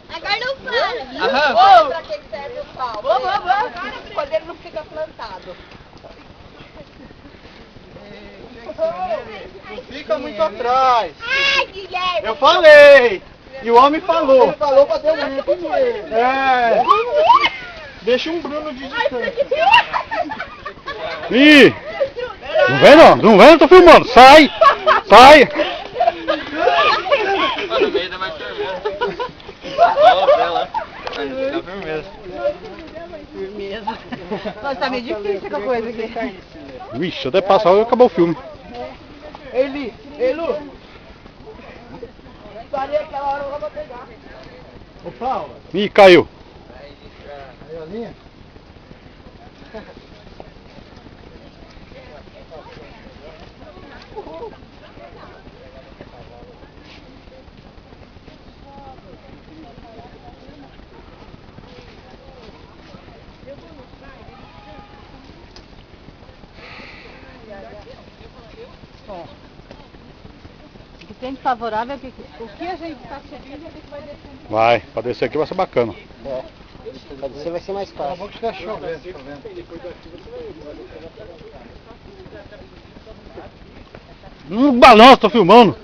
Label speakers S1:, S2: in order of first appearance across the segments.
S1: Agora não para.
S2: Aham.
S1: Pra que serve o pau? Agora quando ele não fica plantado.
S3: Não fica muito atrás.
S1: Ai, Guilherme.
S3: Eu falei. E o homem falou.
S2: Ele falou pra ter um primeiro.
S3: É. Deixa um Bruno de distância.
S4: Ih! Não vem não, não vem, eu tô filmando. Sai! Sai!
S2: No meio da mais firmeza. Ó, pra lá. Dá firmeza.
S1: Firmeza. Nossa, tá meio difícil essa coisa aqui.
S4: Vixe, até passar e acabou o filme.
S2: Eli, Lu. Parei aquela hora lá pra pegar.
S3: Ô Paulo,
S4: Ih, caiu.
S3: aí a linha.
S1: O que tem de favorável é que o que a gente está subindo, a gente vai descendo.
S4: Vai, pra descer aqui vai ser bacana.
S2: Pra descer vai ser mais
S3: Daqui a
S2: fácil.
S3: pouco estiver chovendo, tá vendo?
S4: Balanço, tô filmando.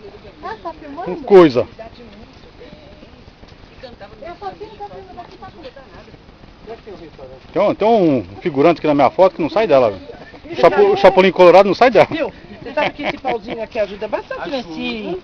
S1: Ah, tá filmando?
S4: Com coisa.
S1: Eu só filmo, tá filmando aqui, tá tudo.
S4: Tem um figurante aqui na minha foto que não sai dela. O Chapolin Colorado não sai dela.
S5: Viu? Você sabe que esse pauzinho aqui ajuda bastante nesse